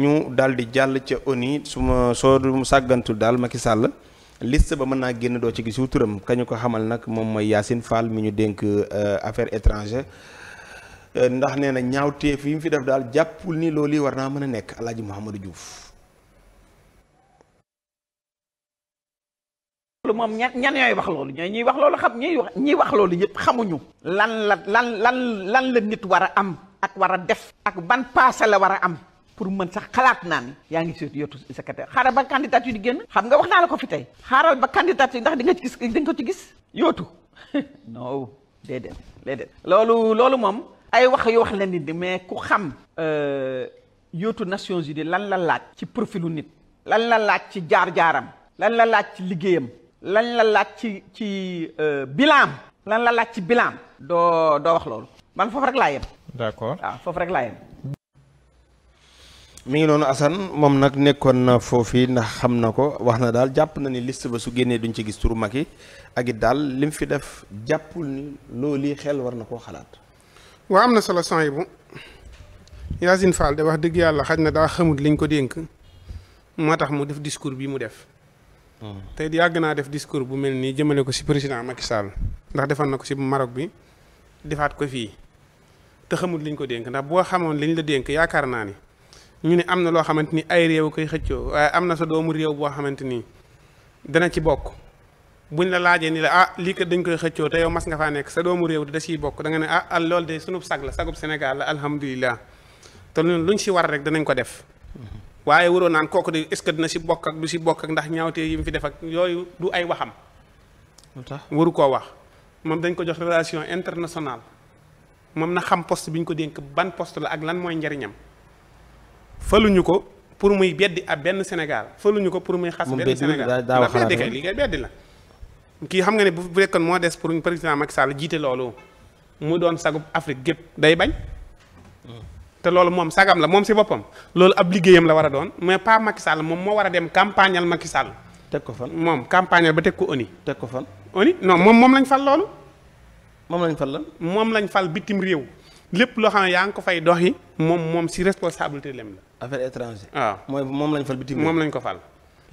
ñu daal di jàll ca ONU soo sàggantul daal Macky Sall liste ba mën naa génn doo ci gisu turam kañu ko xamal nag moom mooy Yacine Fall mi ñu dénk affaires étrangères ndax nee na ñaawteef yi mu fi def daal jàppul ni loolu yi war naa mën a nekk El Hadj Mouhamadou Diouf. loolu moom ñan ñooy wax loolu ñuy wax loolu xam ñuy wax loolu yëpp xamuñu. lan la nit war a am ak war a def. ak ban paase la war a am. pour mën sax xalaat naa ni yaa ngi seet yottu secrétaire xaaral ba candidature di génn xam nga wax naa la ko fi tey xaaral ba candidature ndax di nga ci gis di nga ko ci gis yootu non déedéet loolu moom ay wax yu wax la nit ñi mais ku xam yootu Nations Unies lan la laaj ci profilu nit lan la laaj ci jaar-jaaram lan la laaj ci liggéeyam lan la laaj ci bilan lan la laaj ci bilan doo wax loolu man foofu rek laa yem d'accord waaw foofu rek laa yem mi ngi noonu Assane moom nag nekkoon na foofu ndax xam na ko wax na daal jàpp na ni liste ba su génnee duñ ci gis turu Macky ak it daal lim fi def jàppul ni loolu xel war na koo xalaat. waa am na solo son yi bu Yacine Fall de wax dëgg yàlla xaj na daa xamut liñ ko dénk moo tax mu def discours bi mu def. tey yàgg naa def discours bu mel nii jëmale ko si président Macky Sall ndax defoon na ko si Maroc bi defaat ko fii te xamut liñ ko dénk ndax boo xamoon liñ la dénk yaakaar naa ni. ñu ne am na loo xamante ni ay réew koy xëccoo waaye am na sa doomu réew boo xamante ni dana ci bokk buñ la laajee ni la lii kat dañ koy xëccoo te yow mas nga faa nekk sa doomu réew da siy bokk da nga ne loolu de sunub sag la sagub Sénégal la alhamdulilah te luñ si war rek danañ ko def waaye waroo naan kooku de est-ce que dina si bokk ak du si bokk ak ndax ñaawtee yi mu fi def ak yooyu du ay waxam. waru koo wax moom dañ ko jox relation internationale moom na xam poste bi ñu ko dénk ban poste la ak lan mooy njariñam. faluñu ko pour muy beddi ab benn Sénégal faluñu ko pour muy xas benn Sénégal ndax beddi kay li ngay beddi la kii xam nga ne bu fekkoon moo des pour président Macky Sall jiite loolu mu doon sagub Afrique gépp day bañ te loolu moom sagam la moom si boppam loolu ab liggéeyam la war a doon mais pas Macky Sall moom moo war a dem campagnal Macky Sall teg ko fan moom campagnal ba teg ko ONU teg ko fan ONU non moom lañ fal loolu moom lañ fal lan moom lañ fal bitim réew lépp loo xam ne yaa ngi ko fay doxi moom si responsabilité lem la. affaire étranger. waaw mooy moom lañ fal bitim moom lañ ko fal.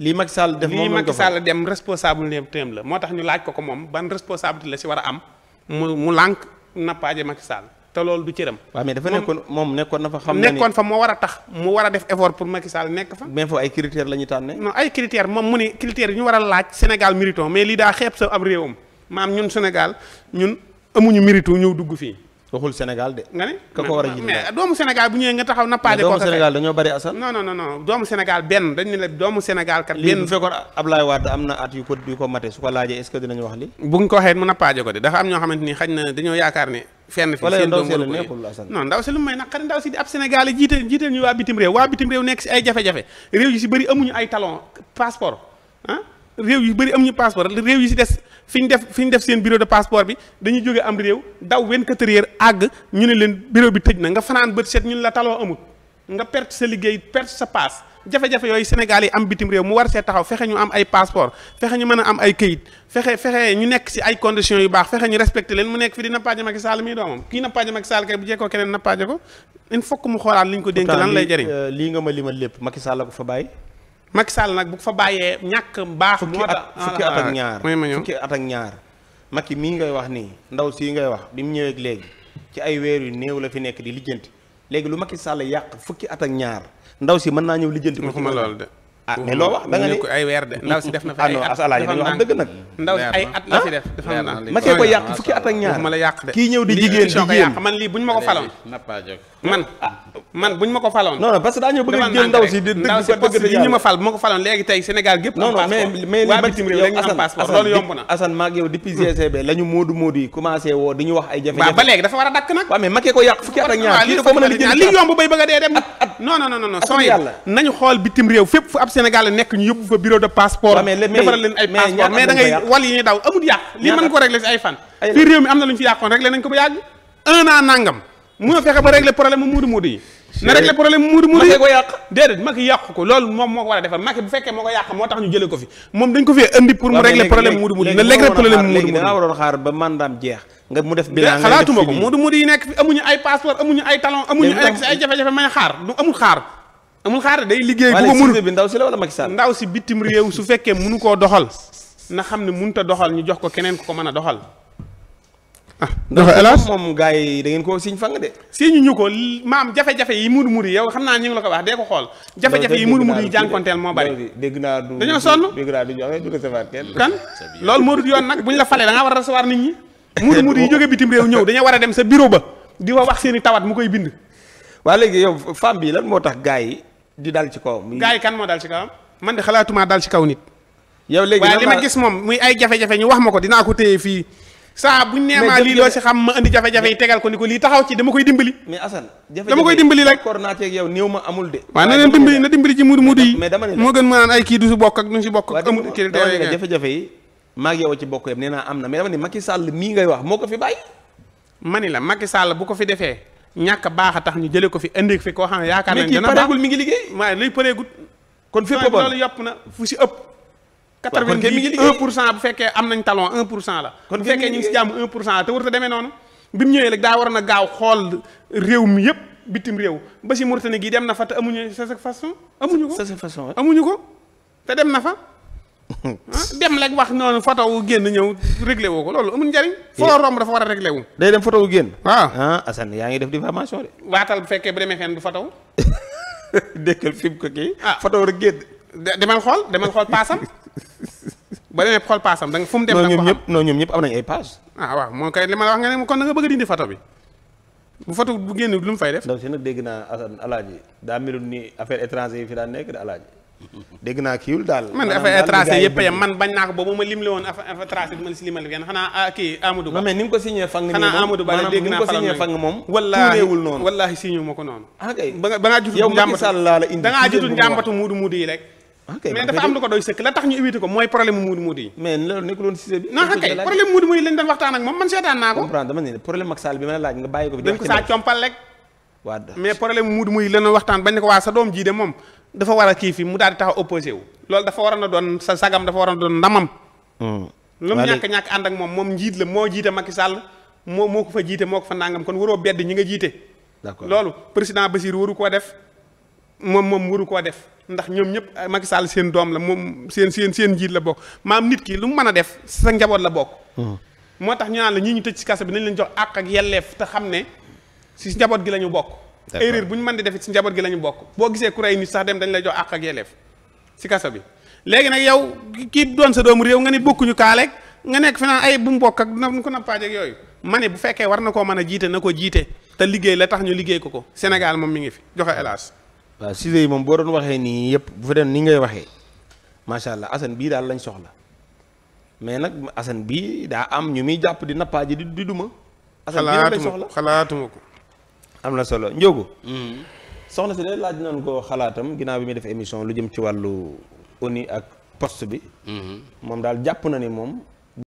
lii Macky Sall def moom lañ ko fal lii Macky Sall dem responsabilité la moo tax ñu laaj ko moom ban responsabilité la si war a am mu lànk nappaaje Macky Sall te loolu du cëram. waaw mais dafa nekkoon na fa. xam na ni nekkoon fa moo war a tax mu war a def effort pour Macky Sall nekk fa. mais foofu ay critères la ñu tànnee. non ay critères moom mu ni critères yi ñu war a laaj Sénégal mériton mais lii daa xeeb sa ab réewam maam ñun Sénégal ñun amuñu mérite ñëw dugg fii. waxul Sénégal de. nga ne ka ko war a jiite mais doomu Sénégal bu ñëwee nga taxaw nappaaje ko doomu Sénégal dañoo bari Assane. non doomu Sénégal benn dañ ne la doomu Sénégal kat. benn bu fekkoon Ablaye Wade am na at yu ko mate su ko laajee est-ce que dinañ wax li buñ ko waxee mu nappaaje ko de dafa am ñoo xamante ni xañ na dañoo yaakaar ne. fenn fi seen ndaw si la neexul Assane. non ndaw si lu may naqari ndaw si di ab Sénégal jiite ñu waa bitim réew nekk si ay jafe-jafe réew yi si bëri amuñu ay talon passeport réew yu bëri amuñu passeport réew yi si des fi ñu def seen bureau de passeport bi dañuy jóge am réew daw 24 heures àgg ñu ne leen bureau bi tëj na nga fanaan bët set ñun la taloo amut nga perte sa liggéey perte sa passe jafe-jafe yooyu Sénégal yi am bitim réew mu war see taxaw fexe ñu am ay passeport fexe ñu mën a am ay këyit fexe ñu nekk si ay conditions yu baax fexe ñu respecté leen mu nekk fi di nappaaje Macky Sall mii doomam kii nappaaje Macky Sall kay bu jekkoo keneen nappaaje ko il faut que mu xoolaat li ñu ko dénk lan lay jëriñ lii nga ma limal lépp Macky Sall la ko fa bàyyi Macky Sall nag bu ko fa bàyyee ñàkk baax. fukki at ak ñaar Macky mii ngay wax nii ndaw sii ngay wax bi mu ñëwee léegi ci ay weer yu néew la fi nekk di lijjanti léegi lu Macky Sall yàq fukki at ak ñaar ndaw si mën naa ñëw lijjanti ko. waxuma loolu de. mais loo wax da nga ne ay weer de ndaw si def na fi ay at dañu wax dëgg nag. ndaw si ay at la fi def. dafa naan Macky ko yàq fukki at ak ñaar waxuma la yàq de. kii ñëw di jigéen man lii buñ ma ko faloon. man buñ ma ko faloon. non parce que daa ñëw bëgg a jël ndaw si di poste bi ñu ma fal bu ma ko faloon léegi tey Sénégal gépp non mais waa bitim réew lañu am passeport loolu yomb na Assane maag yow depuis GCB la ñu moodu yi commencé woo di ñu wax ay jafe-jafe ba léegi dafa war a dakk nag waaw mais Macky ko yàq fukki at ak ñaar kii da ko mën a lijjanti li yomb bay bëgg a dee dem non son yi nañu xool bitim réew fépp fu ab Sénégal nekk ñu yóbbu fa bureau de passeport defaral leen ay passeport mais da ngay wal yi ñuy daw amut yàq lii mën ko régler si ay fan fii réew mi am na lu ñu fi yàqoon régler nañ ko ba yàgg 1 an nangam mënoo fexe ba régler problème mu muudu yi na régler problème mu muudu yi ko yàq déedéet Macky yàq ko loolu moom moo ko war a defar Macky bu fekkee moo ko yàq moo tax ñu jëlee ko fi moom dañ ko fi indi pour mu régler problème muudu na régler problème muudu léegi da nga waroon xaar ba mandaam jeex nga mu def bilan xalaatuma ko muudu yi nekk fi amuñu ay passeport amuñu ay talon amuñu ay jafe-jafe may xaar du amul xaar amul xaar day liggéey bu ko mënul bi ndaw si la wala Macky Sall ndaw si bitim réew su fekkee mënu koo doxal na xam ne mënut a doxal ñu jox ko keneen ku ko mën a doxal. doxal hélas moom gars yi da ngeen koo siñ fang de. siñu ñu ko maam jafe-jafe yi mudu yow xam naa ñu ngi la ko wax dee ko xool. jafe-jafe yi mudu yi jànkonteel moo bari. dégg naa du dañoo sonn dégg naa du joxe du recevoir kenn. kan loolu moo dul yoon nag bu ñu la falee da ngaa war a recevoir nit ñi. mudu yi jóge bitim réew ñëw dañoo war a dem sa bureau ba di wax seen i tawat mu koy bind. waa léegi yow femme bi lan moo tax gars yi di dal ci kawam. gars yi kan moo dal ci kawam man de xalaatuma dal ci kaw nit. yow léegi waaye li ma gis moom muy ay jafe-jafe ñu wax ma ko dinaa ko téye fii saa buñ neemaa lii loo si xam ma indi jafe-jafe yi tegal ko ni ko lii taxaw ci dama koy dimbali. mais Assane dama koy dimbali rek coordonnaté ak yow néew ma amul de. waaw na leen dimbali na dimbali ci mudu yi mais dama ne la moo gën ma naan ay kii du si bokk ak du si bokk amul kii jafe-jafe yi maag yow ci bokk yëpp nee naa am na mais dama ne Macky Sall mii ngay wax moo ko fi bàyyi. ma ni la Macky Sall bu ko fi defee ñàkk baax a tax ñu jëlee ko fi indi fi koo xam ne yaakaar nañ dana pareegul mi ngi liggéey waaye luy pareegut kon fépp bon loolu yopp na fu si ëpp 91% bu fekkee am nañ talon 1% la bu fekkee ñu ngi si jàmm 1% la te warut a demee noonu bi mu ñëwee rek daa war na gaaw xool réew mi yëpp bitim réew ba si Mauritanie gi dem na fa te amuñu façon amuñu ko te dem na fa dem rek wax noonu photo wu génn ñëw réglé woo ko loolu amul njariñ foo romb dafa war a réglé wu day dem photo wu génn waaw Assane yaa ngi def diffamation de waatal bu fekkee bu demee fenn du photo dékkal fi mu ko kii photo rek génn demal xool paasam ba demee xool paasam da nga fu mu dem da nga ko ñoom ñëpp am nañ ay page waaw moo koy li ma la wax nga ne kon da nga bëgg a dindi photo bi bu photo bu génn lu mu fay def ndaw si nag dégg naa Assane alaaji daa melul ni affaire étranger yi fi daan nekk de alaaji dégg naa kiiwul daal man affaire étranger yëpp yam man bañ naa ko boobu ma lim le woon affaire étranger bi ma si limal kenn xanaa kii Amadou Ba mais ni nga ko signé fang xanaa Amadou Ba la dégg naa ko signé fang moom wallaahi noonu wallaahi signé ma ko noonu kay ba ngaa jutul njàmbatu da ngaa jutul njàmbatu muudu yi rek mais dafa am lu ko doy sëkk la tax ñu éviter ko mooy problème muudu yi mais loolu nekkul woon Cissé bi non kay problème muudu yi lañ doon waxtaan ak moom man seetaan naa ko comprendre dama ne problème ak Sall bi ma la laaj nga bàyyi ko fi dañ ko saa compal rek waaw mais problème muudu yi lañ doon waxtaan bañ ne ko waa sa doom jii de moom dafa war a kii fi mu daal di taxaw opposé wu loolu dafa waroon a doon sa sagam dafa waroon a doon ndamam lu mu ñàkk ànd ak moom njiit la moo jiite Macky Sall moo ko fa jiite moo ko fa nangam kon waroo bedd ñi nga jiite d'accord loolu président Bassirou waru koo def moom waru koo def ndax ñoom ñëpp Macky Sall seen doom la moom seen njiit la bokk maam nit ki lu mu mën a def sa njaboot la bokk moo tax ñu naan la ñii ñu tëj ci kaso bi nañ leen jox àq ak yelleef te xam ne si njaboot gi la ñu bokk erreur bu ñu mën di def si njaboot gi la ñu bokk boo gisee ku rey nit sax dem dañ lay jox àq ak yelleef si kaso bi léegi nag yow kii doon sa doomu réew nga ni bokkuñu kaaleeg nga nekk fi naan ay bu mu bokk ak na ko nappaaje ak yooyu ma ne bu fekkee war na koo mën a jiite na ko jiite te liggéey la tax ñu liggéey ko Sénégal moom mi ngi fi joxe hélas waaw Cissé yi moom boo doon waxee nii yëpp bu fa den ni ngay waxee macha allah Assane bii daal lañ soxla mais nag Assane bii daa am ñu muy jàpp di nappaaje di duma Assane bii lañ soxla xalaatuma ko am na solo Ndiogou soxna si de laaj nañ ko xalaatam ginnaaw bi muy def émission lu jëm ci wàllu ONU ak poste bi moom daal jàpp na ni moom